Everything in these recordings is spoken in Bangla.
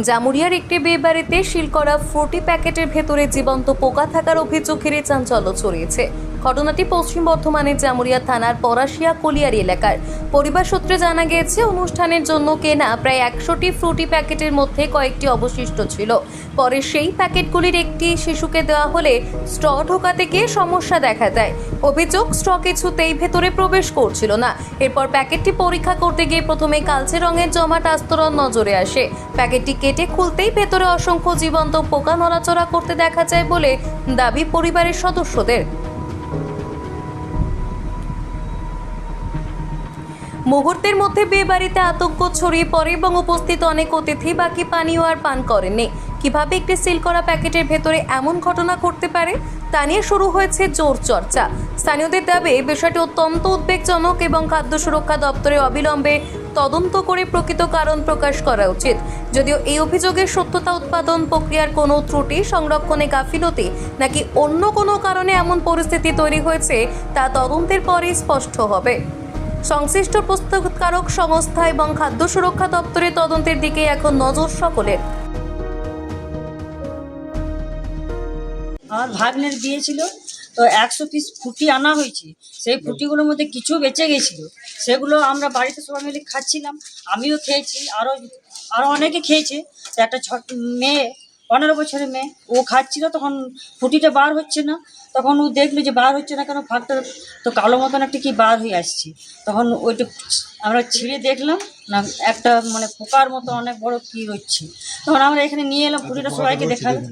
জামুরিয়ার একটি বিয়ে বাড়িতে সিল করা ফ্রুটি প্যাকেটের ভেতরে জীবন্ত পোকা থাকার অভিযোগ ঘিরে চাঞ্চল্য ছড়িয়েছে। ঘটনাটি পশ্চিম বর্ধমানের জামুরিয়া থানার পরাশিয়া কলিয়ারি এলাকার। পরিবার সূত্রে জানা গিয়েছে, অনুষ্ঠানের জন্য কেনা প্রায় 100টি ফ্রুটি প্যাকেটের মধ্যে কয়েকটি অবশিষ্ট ছিল। পরে সেই প্যাকেটগুলির একটি শিশুকে দেওয়া হলে স্ট্র ঢোকাতে গিয়ে সমস্যা দেখা দেয়। অভিযোগ, স্ট্র কিছুতেই ভেতরে প্রবেশ করছিল না। এরপর প্যাকেটটি পরীক্ষা করতে গিয়ে প্রথমে কালচে রঙের জমাট আস্তরণ নজরে আসে। প্যাকেটটি কেটে খুলতেই ভেতরে অসংখ্য জীবন্ত পোকা নড়াচড়া করতে দেখা যায় বলে দাবি পরিবারের সদস্যদের। মুহূর্তের মধ্যে বিয়ে বাড়িতে আতঙ্ক ছড়িয়ে পড়ে এবং উপস্থিত অনেক অতিথি বাকি পানীয় আর পান করেননি। কিভাবে একটি সিল করা প্যাকেটের ভেতরে এমন ঘটনা ঘটতে পারে তা নিয়ে শুরু হয়েছে জোর চর্চা। স্থানীয়দের দাবি, বিষয়টি অত্যন্ত উদ্বেগজনক এবং খাদ্য সুরক্ষা দপ্তরে অবিলম্বে তদন্ত করে প্রকৃত কারণ প্রকাশ করা উচিত। যদিও এই অভিযোগের সত্যতা, উৎপাদন প্রক্রিয়ার কোনো ত্রুটি, সংরক্ষণে গাফিলতি নাকি অন্য কোনো কারণে এমন পরিস্থিতি তৈরি হয়েছে তা তদন্তের পরেই স্পষ্ট হবে। সংশ্লিষ্ট প্রস্তুতকারক সংস্থা এবং খাদ্য সুরক্ষা দপ্তরের তদন্তের দিকে এখন নজর সকলের। আমার ভাগ্নের বিয়ে ছিল, তো 100 পিস ফুটি আনা হয়েছে। সেই ফুটিগুলোর মধ্যে কিছু বেঁচে গেছিলো, সেগুলো আমরা বাড়িতে সবাই মিলে খাচ্ছিলাম। আমিও খেয়েছি, আরও অনেকে খেয়েছে। একটা মেয়ে, 15 বছরের মেয়ে, ও খাচ্ছিল। তখন ফুটিটা বার হচ্ছে না, তখন ও দেখলো যে বার হচ্ছে না কেন, ফাঁকটা তো কালো মতন একটা কি বার হয়ে আসছে। তখন ওইটা আমরা ছিঁড়ে দেখলাম না, একটা মানে পোকার মতো অনেক বড় কি হচ্ছে। তখন আমরা এখানে নিয়ে এলাম, ফুটিটা সবাইকে দেখালাম।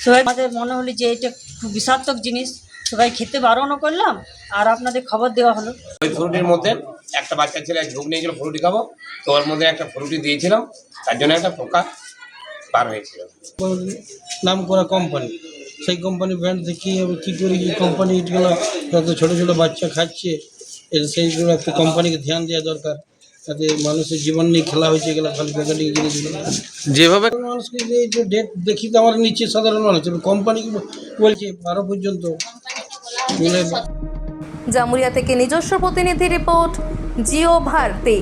সবাই আমাদের মনে হলো যে এটা খুব বিষাক্তক জিনিস, সবাই খেতে বারণও করলাম আর আপনাদের খবর দেওয়া হলো। ওই ফ্রুটির মধ্যে একটা বাচ্চা ছেলে ঝোঁক নিয়েছিল ফ্রুটি খাবো, তো ওর মধ্যে একটা ফ্রুটি দিয়েছিলাম, তার জন্য একটা পোকা বার হয়েছিল। নাম করা কোম্পানি, সেই কোম্পানি ব্র্যান্ড দেখি কী করে কি কোম্পানি এগুলো যত ছোটো ছোটো বাচ্চা খাচ্ছে, সেইগুলো একটা কোম্পানিকে ধ্যান দেওয়া দরকার। তাতে মানুষের জীবন নিয়ে খেলা হয়েছে, এগুলো খালি প্যাকেটিং জিনিসগুলো যেভাবে মানুষকে যে ডেট দেখি তো আমার নিচ্ছে সাধারণ মানুষ, কোম্পানি বলছে 12 পর্যন্ত। জামুরিয়া থেকে নিজস্ব প্রতিনিধি রিপোর্ট, জিও ভারতী।